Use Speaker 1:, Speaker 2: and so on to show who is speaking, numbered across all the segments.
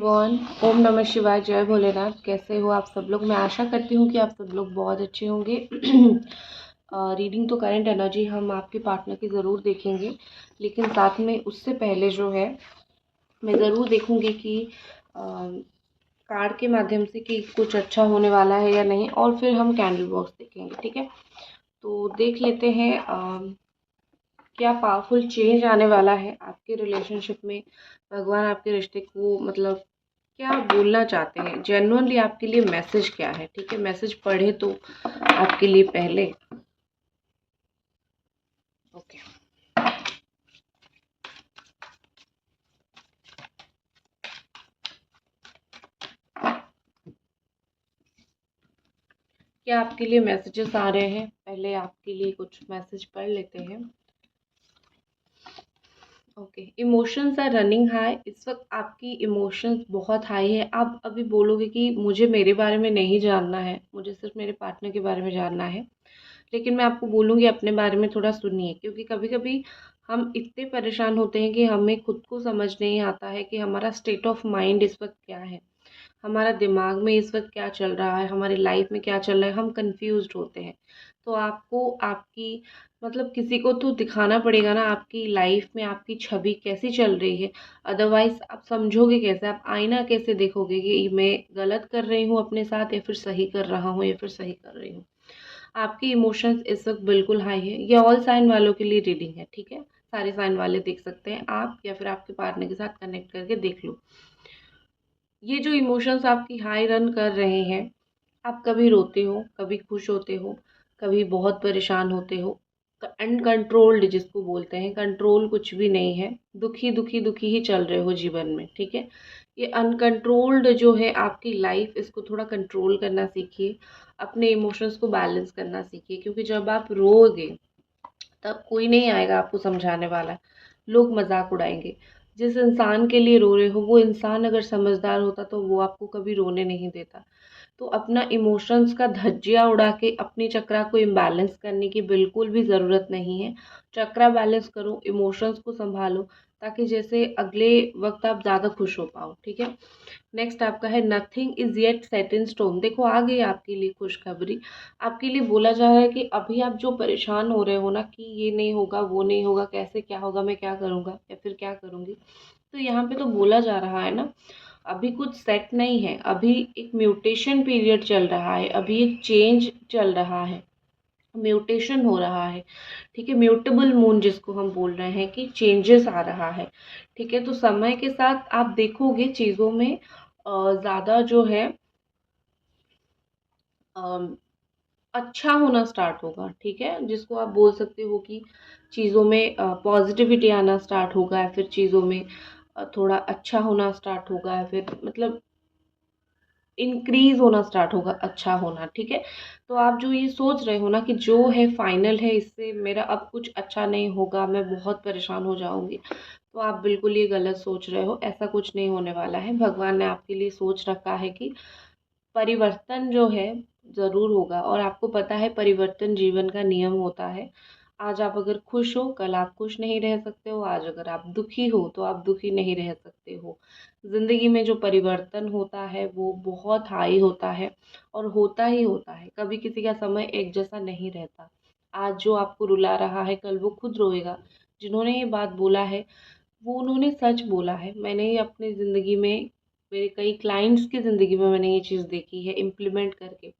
Speaker 1: One ohm नमः शिवाय, जय भोलेनाथ। कैसे हो आप सब लोग? मैं आशा करती हूँ कि आप सब लोग बहुत अच्छे होंगे। रीडिंग तो करंट एनर्जी हम आपके पार्टनर की ज़रूर देखेंगे, लेकिन साथ में उससे पहले जो है मैं ज़रूर देखूँगी कि कार्ड के माध्यम से कि कुछ अच्छा होने वाला है या नहीं, और फिर हम कैंडल बॉक्स देखेंगे। ठीक है, तो देख लेते हैं क्या पावरफुल चेंज आने वाला है आपके रिलेशनशिप में। भगवान आपके रिश्ते को मतलब क्या बोलना चाहते हैं, जेन्युइनली आपके लिए मैसेज क्या है। ठीक है, मैसेज पढ़े तो आपके लिए पहले। ओके, क्या आपके लिए मैसेजेस आ रहे हैं? पहले आपके लिए कुछ मैसेज पढ़ लेते हैं। Okay, emotions are running high. इस वक्त आपकी इमोशंस बहुत हाई है। आप अभी बोलोगे कि मुझे मेरे बारे में नहीं जानना है, मुझे सिर्फ मेरे पार्टनर के बारे में जानना है, लेकिन मैं आपको बोलूँगी अपने बारे में थोड़ा सुनिए, क्योंकि कभी कभी हम इतने परेशान होते हैं कि हमें खुद को समझ नहीं आता है कि हमारा स्टेट ऑफ माइंड इस वक्त क्या है, हमारा दिमाग में इस वक्त क्या चल रहा है, हमारी लाइफ में क्या चल रहा है। हम कंफ्यूज्ड होते हैं। तो आपको आपकी मतलब किसी को तो दिखाना पड़ेगा ना आपकी लाइफ में आपकी छवि कैसी चल रही है। अदरवाइज आप समझोगे कैसे, आप आईना कैसे देखोगे कि मैं गलत कर रही हूँ अपने साथ या फिर सही कर रहा हूँ या फिर सही कर रही हूँ। आपकी इमोशंस इस वक्त बिल्कुल हाई है। ये ऑल साइन वालों के लिए रीडिंग है। ठीक है, सारे साइन वाले देख सकते हैं आप, या फिर आपके पार्टनर के साथ कनेक्ट करके देख लो। ये जो इमोशंस आपकी हाई रन कर रहे हैं, आप कभी रोते हो, कभी खुश होते हो, कभी बहुत परेशान होते हो। अनकंट्रोल्ड जिसको बोलते हैं, कंट्रोल कुछ भी नहीं है। दुखी दुखी दुखी ही चल रहे हो जीवन में। ठीक है, ये अनकंट्रोल्ड जो है आपकी लाइफ, इसको थोड़ा कंट्रोल करना सीखिए। अपने इमोशंस को बैलेंस करना सीखिए, क्योंकि जब आप रोओगे तब कोई नहीं आएगा आपको समझाने वाला। लोग मजाक उड़ाएंगे। जिस इंसान के लिए रो रहे हो, वो इंसान अगर समझदार होता तो वो आपको कभी रोने नहीं देता। तो अपना इमोशंस का धज्जियाँ उड़ा के अपनी चक्रा को इम्बैलेंस करने की बिल्कुल भी ज़रूरत नहीं है। चक्रा बैलेंस करो, इमोशंस को संभालो, ताकि जैसे अगले वक्त आप ज़्यादा खुश हो पाओ। ठीक है, नेक्स्ट आपका है nothing is yet set in stone. देखो आ गई आपके लिए खुशखबरी। आपके लिए बोला जा रहा है कि अभी आप जो परेशान हो रहे हो ना कि ये नहीं होगा वो नहीं होगा, कैसे क्या होगा, मैं क्या करूँगा या फिर क्या करूँगी, तो यहाँ पे तो बोला जा रहा है ना अभी कुछ सेट नहीं है। अभी एक म्यूटेशन पीरियड चल रहा है, अभी एक चेंज चल रहा है, म्यूटेशन हो रहा है। ठीक है, म्यूटेबल मून जिसको हम बोल रहे हैं कि चेंजेस आ रहा है। ठीक है, तो समय के साथ आप देखोगे चीज़ों में ज़्यादा जो है अम, अच्छा होना स्टार्ट होगा। ठीक है, जिसको आप बोल सकते हो कि चीज़ों में पॉजिटिविटी आना स्टार्ट होगा, या फिर चीज़ों में थोड़ा अच्छा होना स्टार्ट होगा, या फिर मतलब इंक्रीज होना स्टार्ट होगा, अच्छा होना। ठीक है, तो आप जो ये सोच रहे हो ना कि जो है फाइनल है, इससे मेरा अब कुछ अच्छा नहीं होगा, मैं बहुत परेशान हो जाऊंगी, तो आप बिल्कुल ये गलत सोच रहे हो। ऐसा कुछ नहीं होने वाला है। भगवान ने आपके लिए सोच रखा है कि परिवर्तन जो है ज़रूर होगा, और आपको पता है परिवर्तन जीवन का नियम होता है। आज आप अगर खुश हो, कल आप खुश नहीं रह सकते हो। आज अगर आप दुखी हो तो आप दुखी नहीं रह सकते हो। ज़िंदगी में जो परिवर्तन होता है वो बहुत हाई होता है, और होता ही होता है। कभी किसी का समय एक जैसा नहीं रहता। आज जो आपको रुला रहा है, कल वो खुद रोएगा। जिन्होंने ये बात बोला है वो उन्होंने सच बोला है। मैंने ये अपनी ज़िंदगी में, मेरे कई क्लाइंट्स की ज़िंदगी में मैंने ये चीज़ देखी है इम्प्लीमेंट करके।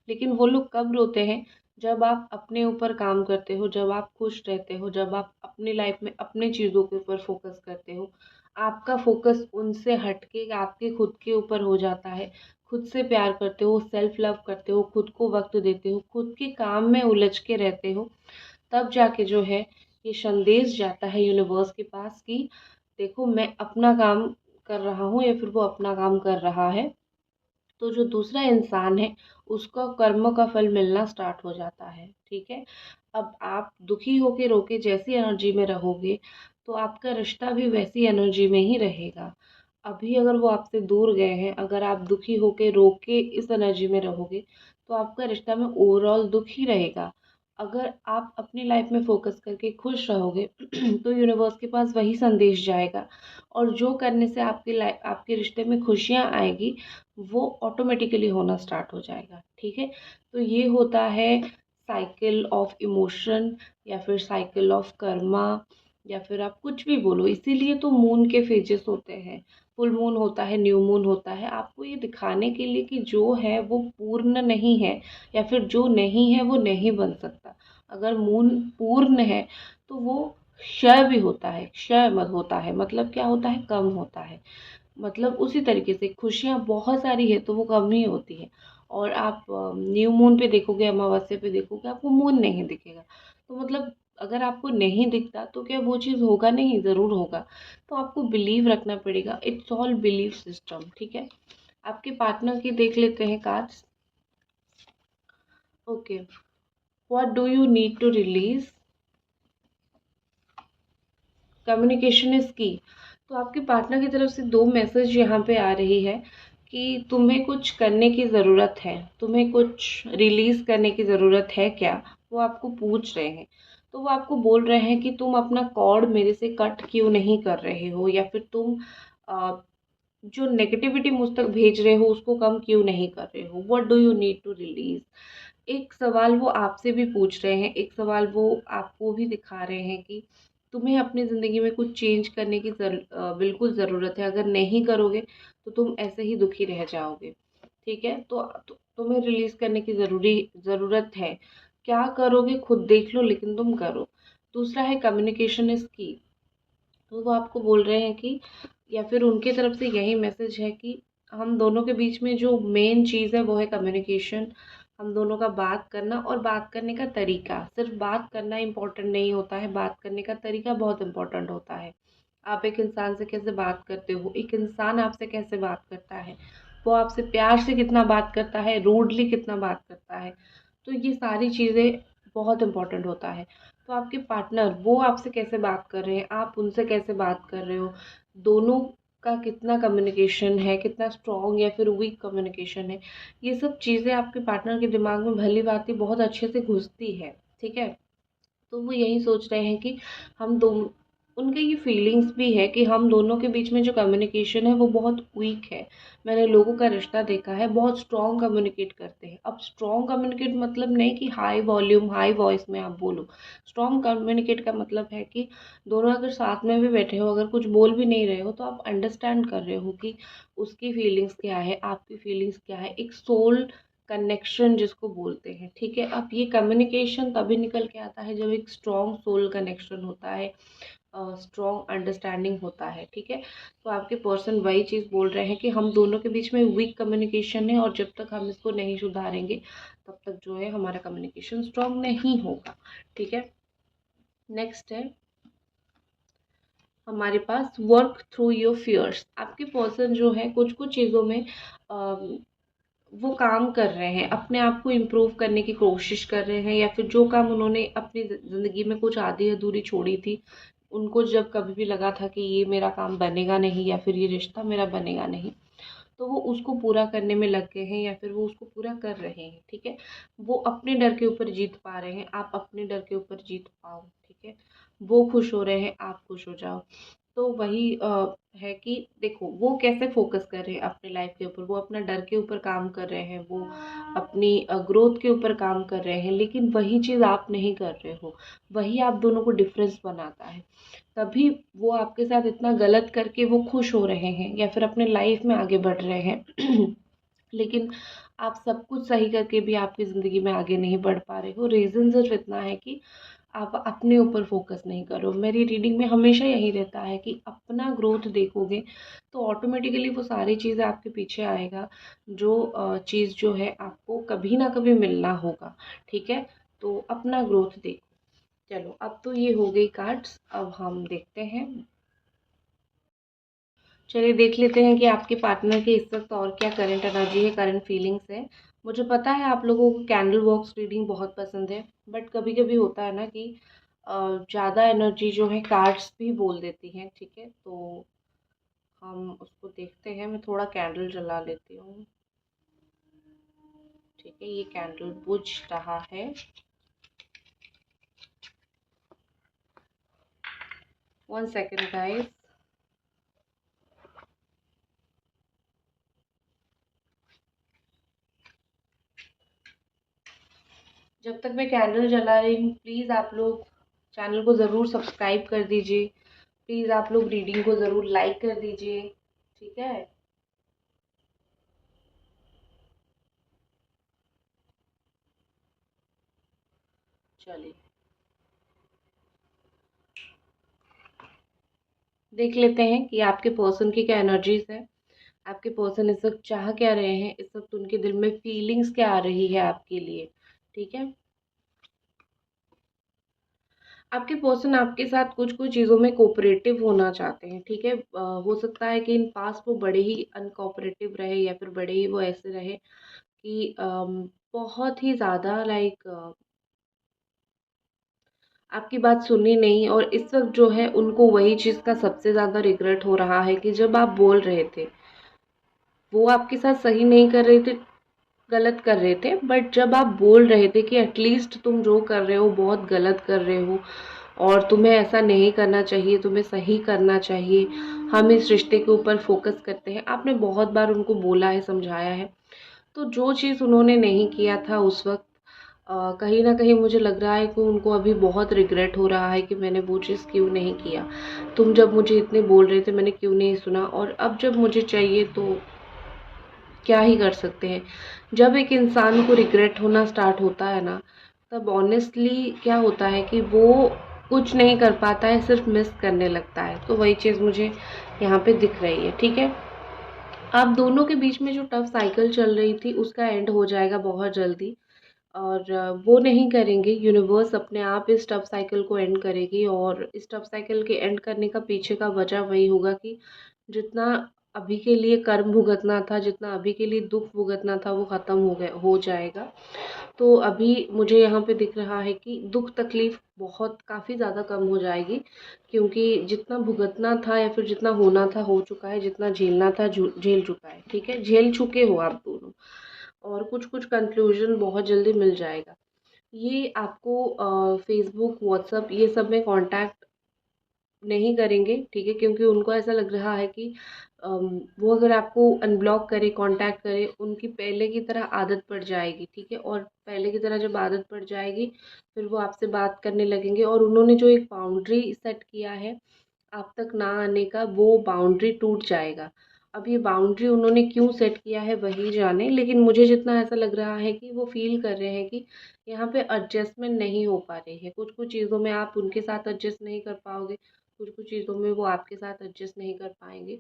Speaker 1: लेकिन वो लोग कब रोते हैं? जब आप अपने ऊपर काम करते हो, जब आप खुश रहते हो, जब आप अपनी लाइफ में अपने चीज़ों के ऊपर फोकस करते हो। आपका फोकस उनसे हट के आपके खुद के ऊपर हो जाता है। खुद से प्यार करते हो, सेल्फ लव करते हो, खुद को वक्त देते हो, खुद के काम में उलझ के रहते हो, तब जाके जो है ये संदेश जाता है यूनिवर्स के पास कि देखो मैं अपना काम कर रहा हूँ, या फिर वो अपना काम कर रहा है। तो जो दूसरा इंसान है उसका कर्म का फल मिलना स्टार्ट हो जाता है। ठीक है, अब आप दुखी होके रोके जैसी एनर्जी में रहोगे, तो आपका रिश्ता भी वैसी एनर्जी में ही रहेगा। अभी अगर वो आपसे दूर गए हैं, अगर आप दुखी होके रोके इस एनर्जी में रहोगे, तो आपका रिश्ता में ओवरऑल दुख ही रहेगा। अगर आप अपनी लाइफ में फोकस करके खुश रहोगे तो यूनिवर्स के पास वही संदेश जाएगा, और जो करने से आपकी लाइफ, आपके रिश्ते में खुशियाँ आएगी, वो ऑटोमेटिकली होना स्टार्ट हो जाएगा। ठीक है, तो ये होता है साइकिल ऑफ इमोशन, या फिर साइकिल ऑफ कर्मा, या फिर आप कुछ भी बोलो। इसीलिए तो मून के फेजेस होते हैं, फुल मून होता है, न्यू मून होता है, आपको ये दिखाने के लिए कि जो है वो पूर्ण नहीं है, या फिर जो नहीं है वो नहीं बन सकता। अगर मून पूर्ण है तो वो क्षय भी होता है, क्षय मत होता है, मतलब क्या होता है, कम होता है। मतलब उसी तरीके से खुशियाँ बहुत सारी है तो वो कम ही होती है। और आप न्यू मून पे देखोगे, अमावस्या पे देखोगे, आपको मून नहीं दिखेगा। तो मतलब अगर आपको नहीं दिखता तो क्या वो चीज़ होगा? नहीं, ज़रूर होगा। तो आपको बिलीव रखना पड़ेगा, इट्स ऑल बिलीफ सिस्टम। ठीक है, आपके पार्टनर की देख लेते हैं cards. Okay, what do you need to release? Communication is key. तो आपके पार्टनर की तरफ से दो मैसेज यहाँ पे आ रही है कि तुम्हें कुछ करने की ज़रूरत है, तुम्हें कुछ रिलीज़ करने की ज़रूरत है क्या, वो आपको पूछ रहे हैं। तो वो आपको बोल रहे हैं कि तुम अपना कॉर्ड मेरे से कट क्यों नहीं कर रहे हो, या फिर तुम जो नेगेटिविटी मुझ तक भेज रहे हो उसको कम क्यों नहीं कर रहे हो। What do you need to release? एक सवाल वो आपसे भी पूछ रहे हैं, एक सवाल वो आपको भी दिखा रहे हैं कि तुम्हें अपनी ज़िंदगी में कुछ चेंज करने की बिल्कुल ज़रूरत है। अगर नहीं करोगे तो तुम ऐसे ही दुखी रह जाओगे। ठीक है, तो तुम्हें रिलीज़ करने की ज़रूरत है। क्या करोगे खुद देख लो, लेकिन तुम करो। दूसरा है कम्युनिकेशन इज़ की। तो वो आपको बोल रहे हैं कि, या फिर उनकी तरफ से यही मैसेज है कि हम दोनों के बीच में जो मेन चीज़ है वो है कम्युनिकेशन। हम दोनों का बात करना, और बात करने का तरीका, सिर्फ बात करना इम्पोर्टेंट नहीं होता है, बात करने का तरीका बहुत इम्पोर्टेंट होता है। आप एक इंसान से कैसे बात करते हो, एक इंसान आपसे कैसे बात करता है, वो आपसे प्यार से कितना बात करता है, रूडली कितना बात करता है, तो ये सारी चीज़ें बहुत इम्पोर्टेंट होता है। तो आपके पार्टनर वो आपसे कैसे बात कर रहे हैं, आप उनसे कैसे बात कर रहे हो, दोनों का कितना कम्युनिकेशन है, कितना स्ट्रॉन्ग या फिर वीक कम्युनिकेशन है, ये सब चीज़ें आपके पार्टनर के दिमाग में भली भांति बहुत अच्छे से घुसती है। ठीक है, तो वो यही सोच रहे हैं कि हम दोनों, उनके ये फीलिंग्स भी है कि हम दोनों के बीच में जो कम्युनिकेशन है वो बहुत वीक है। मैंने लोगों का रिश्ता देखा है, बहुत स्ट्रॉन्ग कम्युनिकेट करते हैं। अब स्ट्रॉन्ग कम्युनिकेट मतलब नहीं कि हाई वॉल्यूम हाई वॉइस में आप बोलो। स्ट्रॉन्ग कम्युनिकेट का मतलब है कि दोनों अगर साथ में भी बैठे हो, अगर कुछ बोल भी नहीं रहे हो, तो आप अंडरस्टैंड कर रहे हो कि उसकी फीलिंग्स क्या है, आपकी फीलिंग्स क्या है। एक सोल कनेक्शन जिसको बोलते हैं। ठीक है, अब ये कम्युनिकेशन तभी निकल के आता है जब एक स्ट्रॉन्ग सोल कनेक्शन होता है, स्ट्रॉन्ग अंडरस्टैंडिंग होता है। ठीक है, तो आपके पर्सन वही चीज़ बोल रहे हैं कि हम दोनों के बीच में वीक कम्युनिकेशन है, और जब तक हम इसको नहीं सुधारेंगे तब तक जो है हमारा कम्युनिकेशन स्ट्रॉन्ग नहीं होगा। ठीक है, नेक्स्ट है हमारे पास वर्क थ्रू योर फियर्स। आपके पर्सन जो है कुछ कुछ चीज़ों में वो काम कर रहे हैं, अपने आप को इम्प्रूव करने की कोशिश कर रहे हैं, या फिर जो काम उन्होंने अपनी ज़िंदगी में कुछ आधी अधूरी छोड़ी थी, उनको जब कभी भी लगा था कि ये मेरा काम बनेगा नहीं, या फिर ये रिश्ता मेरा बनेगा नहीं, तो वो उसको पूरा करने में लग गए हैं, या फिर वो उसको पूरा कर रहे हैं। ठीक है, वो अपने डर के ऊपर जीत पा रहे हैं, आप अपने डर के ऊपर जीत पाओ। ठीक है, वो खुश हो रहे हैं, आप खुश हो जाओ। तो वही है कि देखो वो कैसे फोकस कर रहे हैं अपने लाइफ के ऊपर, वो अपना डर के ऊपर काम कर रहे हैं, वो अपनी ग्रोथ के ऊपर काम कर रहे हैं, लेकिन वही चीज़ आप नहीं कर रहे हो। वही आप दोनों को डिफरेंस बनाता है। तभी वो आपके साथ इतना गलत करके वो खुश हो रहे हैं, या फिर अपने लाइफ में आगे बढ़ रहे हैं लेकिन आप सब कुछ सही करके भी आपकी ज़िंदगी में आगे नहीं बढ़ पा रहे हो। रीज़न सिर्फ इतना है कि आप अपने ऊपर फोकस नहीं करो। मेरी रीडिंग में हमेशा यही रहता है कि अपना ग्रोथ देखोगे तो ऑटोमेटिकली वो सारी चीज़ें आपके पीछे आएगा, जो चीज़ जो है आपको कभी ना कभी मिलना होगा। ठीक है, तो अपना ग्रोथ देखो। चलो, अब तो ये हो गई कार्ड्स, अब हम देखते हैं। चलिए देख लेते हैं कि आपके पार्टनर के इस वक्त और क्या करंट एनर्जी है, करंट फीलिंग्स है। मुझे पता है आप लोगों को कैंडल बॉक्स रीडिंग बहुत पसंद है, बट कभी कभी होता है ना कि ज़्यादा एनर्जी जो है कार्ड्स भी बोल देती हैं। ठीक है, तो हम उसको देखते हैं। मैं थोड़ा कैंडल जला लेती हूँ। ठीक है, ये कैंडल बुझ रहा है। 1 सेकेंड गाइस। जब तक मैं कैंडल जला रही हूँ, प्लीज़ आप लोग चैनल को ज़रूर सब्सक्राइब कर दीजिए। प्लीज़ आप लोग रीडिंग को ज़रूर लाइक कर दीजिए, ठीक है। चलिए देख लेते हैं कि आपके पर्सन की क्या एनर्जीज है। आपके पर्सन इस वक्त चाह क्या रहे हैं, इस वक्त उनके दिल में फीलिंग्स क्या आ रही है आपके लिए, ठीक है। आपके पर्सन आपके साथ कुछ कुछ चीज़ों में कोऑपरेटिव होना चाहते हैं, ठीक है। हो सकता है कि इन पास वो बड़े ही अनकोऑपरेटिव रहे या फिर बड़े ही वो ऐसे रहे कि बहुत ही ज़्यादा लाइक आपकी बात सुनी नहीं, और इस वक्त जो है उनको वही चीज़ का सबसे ज़्यादा रिग्रेट हो रहा है कि जब आप बोल रहे थे, वो आपके साथ सही नहीं कर रहे थे, गलत कर रहे थे, बट जब आप बोल रहे थे कि एटलीस्ट तुम जो कर रहे हो बहुत गलत कर रहे हो और तुम्हें ऐसा नहीं करना चाहिए, तुम्हें सही करना चाहिए, हम इस रिश्ते के ऊपर फोकस करते हैं, आपने बहुत बार उनको बोला है, समझाया है। तो जो चीज़ उन्होंने नहीं किया था उस वक्त, कहीं न कहीं मुझे लग रहा है कि उनको अभी बहुत रिग्रेट हो रहा है कि मैंने वो चीज़ क्यों नहीं किया। तुम जब मुझे इतने बोल रहे थे मैंने क्यों नहीं सुना, और अब जब मुझे चाहिए तो क्या ही कर सकते हैं। जब एक इंसान को रिग्रेट होना स्टार्ट होता है ना, तब ऑनेस्टली क्या होता है कि वो कुछ नहीं कर पाता है, सिर्फ मिस करने लगता है। तो वही चीज़ मुझे यहाँ पे दिख रही है, ठीक है। आप दोनों के बीच में जो टफ साइकिल चल रही थी उसका एंड हो जाएगा बहुत जल्दी, और वो नहीं करेंगे, यूनिवर्स अपने आप इस टफ साइकिल को एंड करेगी। और इस टफ साइकिल के एंड करने का पीछे का वजह वही होगा कि जितना अभी के लिए कर्म भुगतना था, जितना अभी के लिए दुख भुगतना था, वो ख़त्म हो जाएगा। तो अभी मुझे यहाँ पे दिख रहा है कि दुख तकलीफ़ बहुत काफ़ी ज़्यादा कम हो जाएगी, क्योंकि जितना भुगतना था या फिर जितना होना था हो चुका है, जितना झेलना था झेल चुका है, ठीक है। झेल चुके हो आप दोनों, और कुछ कुछ कंक्लूजन बहुत जल्दी मिल जाएगा। ये आपको फेसबुक व्हाट्सअप ये सब में कांटेक्ट नहीं करेंगे, ठीक है, क्योंकि उनको ऐसा लग रहा है कि वो अगर आपको अनब्लॉक करे, कांटेक्ट करे, उनकी पहले की तरह आदत पड़ जाएगी, ठीक है। और पहले की तरह जब आदत पड़ जाएगी, फिर वो आपसे बात करने लगेंगे, और उन्होंने जो एक बाउंड्री सेट किया है आप तक ना आने का, वो बाउंड्री टूट जाएगा। अब ये बाउंड्री उन्होंने क्यों सेट किया है वही जाने, लेकिन मुझे जितना ऐसा लग रहा है कि वो फ़ील कर रहे हैं कि यहाँ पे एडजस्टमेंट नहीं हो पा रही है। कुछ-कुछ चीज़ों में आप उनके साथ एडजस्ट नहीं कर पाओगे, कुछ-कुछ चीज़ों में वो आपके साथ एडजस्ट नहीं कर पाएँगे।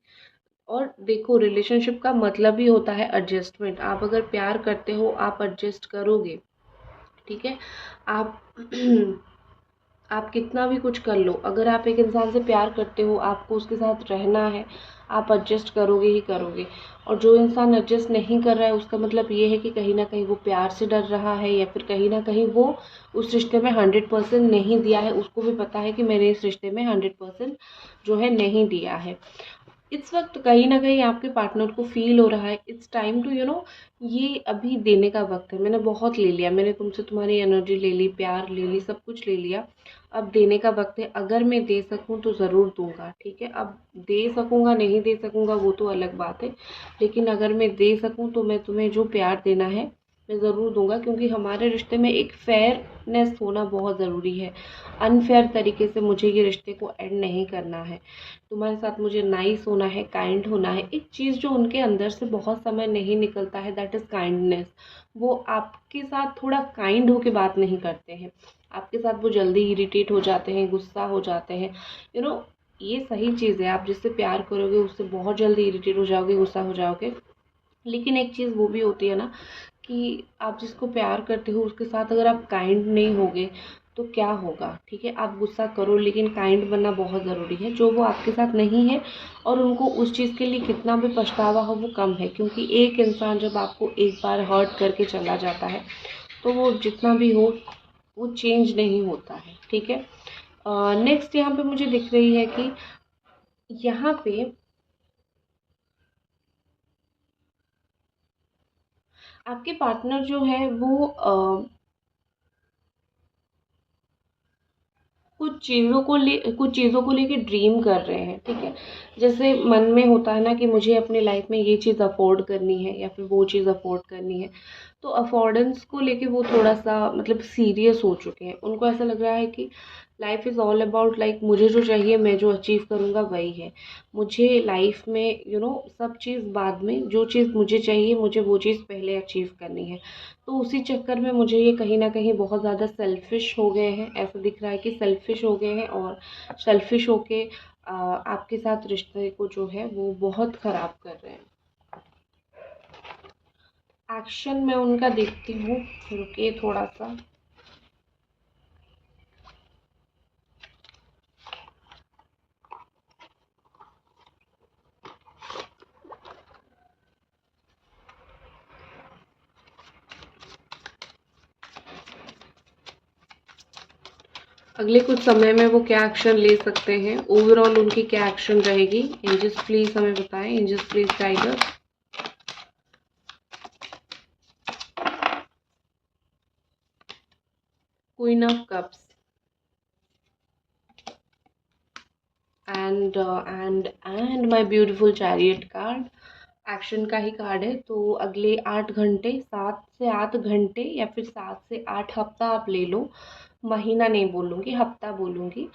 Speaker 1: और देखो, रिलेशनशिप का मतलब ही होता है एडजस्टमेंट। आप अगर प्यार करते हो, आप एडजस्ट करोगे, ठीक है? आप आप कितना भी कुछ कर लो, अगर आप एक इंसान से प्यार करते हो, आपको उसके साथ रहना है, आप एडजस्ट करोगे ही करोगे। और जो इंसान एडजस्ट नहीं कर रहा है, उसका मतलब ये है कि कहीं न कहीं वो प्यार से डर रहा है, या फिर कहीं न कहीं वो उस रिश्ते में 100% नहीं दिया है। उसको भी पता है कि मैंने इस रिश्ते में 100% जो है नहीं दिया है। इस वक्त कहीं न कहीं आपके पार्टनर को फ़ील हो रहा है, इट्स टाइम टू ये अभी देने का वक़्त है। मैंने बहुत ले लिया, मैंने तुमसे तुम्हारी एनर्जी ले ली, प्यार ले ली, सब कुछ ले लिया। अब देने का वक़्त है। अगर मैं दे सकूँ तो ज़रूर दूँगा, ठीक है। अब दे सकूँगा, नहीं दे सकूँगा वो तो अलग बात है। लेकिन अगर मैं दे सकूँ तो मैं तुम्हें जो प्यार देना है मैं ज़रूर दूँगा, क्योंकि हमारे रिश्ते में एक फेयरनेस होना बहुत ज़रूरी है। अनफेयर तरीके से मुझे ये रिश्ते को एंड नहीं करना है। तुम्हारे साथ मुझे नाइस होना है, काइंड होना है। एक चीज़ जो उनके अंदर से बहुत समय नहीं निकलता है, दैट इज़ काइंडनेस। वो आपके साथ थोड़ा काइंड होके बात नहीं करते हैं। आपके साथ वो जल्दी इरिटेट हो जाते हैं, गुस्सा हो जाते हैं। यू नो ये सही चीज़ है, आप जिससे प्यार करोगे उससे बहुत जल्दी इरिटेट हो जाओगे, गुस्सा हो जाओगे। लेकिन एक चीज़ वो भी होती है ना कि आप जिसको प्यार करते हो उसके साथ अगर आप काइंड नहीं होगे तो क्या होगा, ठीक है। आप गुस्सा करो लेकिन काइंड बनना बहुत ज़रूरी है, जो वो आपके साथ नहीं है। और उनको उस चीज़ के लिए कितना भी पछतावा हो वो कम है, क्योंकि एक इंसान जब आपको एक बार हर्ट करके चला जाता है तो वो जितना भी हो वो चेंज नहीं होता है, ठीक है। नेक्स्ट यहाँ पे मुझे दिख रही है कि यहाँ पे आपके पार्टनर जो है वो कुछ कुछ चीज़ों को लेके ड्रीम कर रहे हैं, ठीक है। जैसे मन में होता है ना कि मुझे अपनी लाइफ में ये चीज़ अफोर्ड करनी है या फिर वो चीज़ अफोर्ड करनी है, तो अफोर्डेंस को लेके वो थोड़ा सा मतलब सीरियस हो चुके हैं। उनको ऐसा लग रहा है कि life is all about like मुझे जो चाहिए मैं जो अचीव करूँगा वही है। मुझे लाइफ में सब चीज़ बाद में, जो चीज़ मुझे चाहिए मुझे वो चीज़ पहले अचीव करनी है। तो उसी चक्कर में मुझे ये कहीं न कहीं बहुत ज़्यादा सेल्फ़िश हो गए हैं, ऐसा दिख रहा है कि सेल्फ़िश हो गए हैं और सेल्फ़िश होके आपके साथ रिश्ते को जो है वो बहुत ख़राब कर रहे हैं। एक्शन मैं उनका देखती हूँ, रुकिए थोड़ा-सा। अगले कुछ समय में वो क्या एक्शन ले सकते हैं, ओवरऑल उनकी क्या एक्शन रहेगी, एंजल्स प्लीज़ हमें बताएँ, angels please guide us. Queen of cups and my beautiful chariot card. Action का ही कार्ड है, तो अगले 8 घंटे, 7 से 8 घंटे या फिर 7 से 8 हफ्ता आप ले लो, महीना नहीं बोलूँगी, हफ्ता बोलूँगी।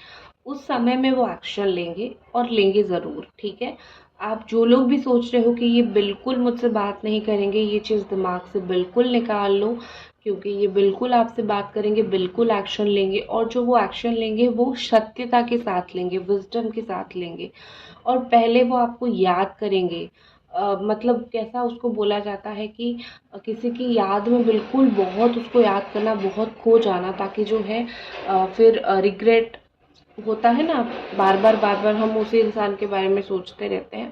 Speaker 1: उस समय में वो एक्शन लेंगे और लेंगे ज़रूर, ठीक है। आप जो लोग भी सोच रहे हो कि ये बिल्कुल मुझसे बात नहीं करेंगे, ये चीज़ दिमाग से बिल्कुल निकाल लो, क्योंकि ये बिल्कुल आपसे बात करेंगे, बिल्कुल एक्शन लेंगे और जो वो एक्शन लेंगे वो सत्यता के साथ लेंगे, विज़डम के साथ लेंगे और पहले वो आपको याद करेंगे। मतलब कैसा उसको बोला जाता है कि किसी की याद में बिल्कुल बहुत उसको याद करना, बहुत खो जाना, ताकि जो है फिर रिग्रेट होता है ना, बार बार हम उसी इंसान के बारे में सोचते रहते हैं।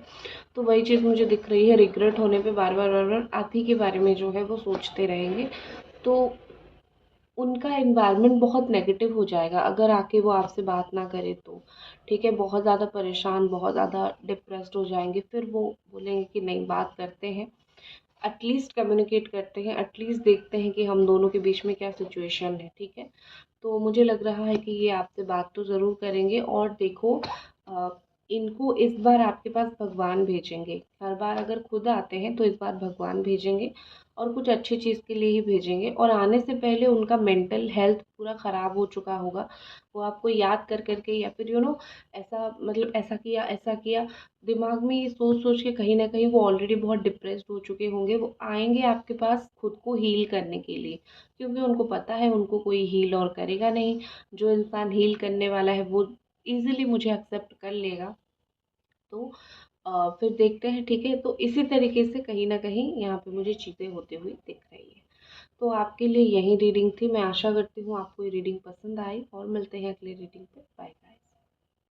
Speaker 1: तो वही चीज़ मुझे दिख रही है, रिग्रेट होने पे बार बार आप ही के बारे में जो है वो सोचते रहेंगे। तो उनका एनवायरनमेंट बहुत नेगेटिव हो जाएगा अगर आके वो आपसे बात ना करे तो, ठीक है। बहुत ज़्यादा परेशान, बहुत ज़्यादा डिप्रेस्ड हो जाएंगे, फिर वो बोलेंगे कि नहीं, बात करते हैं, एटलीस्ट कम्युनिकेट करते हैं, एटलीस्ट देखते हैं कि हम दोनों के बीच में क्या सिचुएशन है, ठीक है। तो मुझे लग रहा है कि ये आपसे बात तो ज़रूर करेंगे और देखो, अ, इनको इस बार आपके पास भगवान भेजेंगे। हर बार अगर खुद आते हैं तो इस बार भगवान भेजेंगे और कुछ अच्छी चीज़ के लिए ही भेजेंगे और आने से पहले उनका मेंटल हेल्थ पूरा ख़राब हो चुका होगा। वो आपको याद कर के या फिर ऐसा मतलब ऐसा किया, दिमाग में ये सोच-सोच के कहीं न कहीं वो ऑलरेडी बहुत डिप्रेस्ड हो चुके होंगे। वो आएँगे आपके पास खुद को हील करने के लिए, क्योंकि उनको पता है उनको कोई हील और करेगा नहीं। जो इंसान हील करने वाला है वो ईज़िली मुझे एक्सेप्ट कर लेगा। तो फिर देखते हैं, ठीक है। तो इसी तरीके से कहीं न कहीं यहाँ पे मुझे चीज़ें होती हुई दिख रही है। तो आपके लिए यही रीडिंग थी। मैं आशा करती हूँ आपको ये रीडिंग पसंद आई और मिलते हैं अगली रीडिंग पे। Bye bye.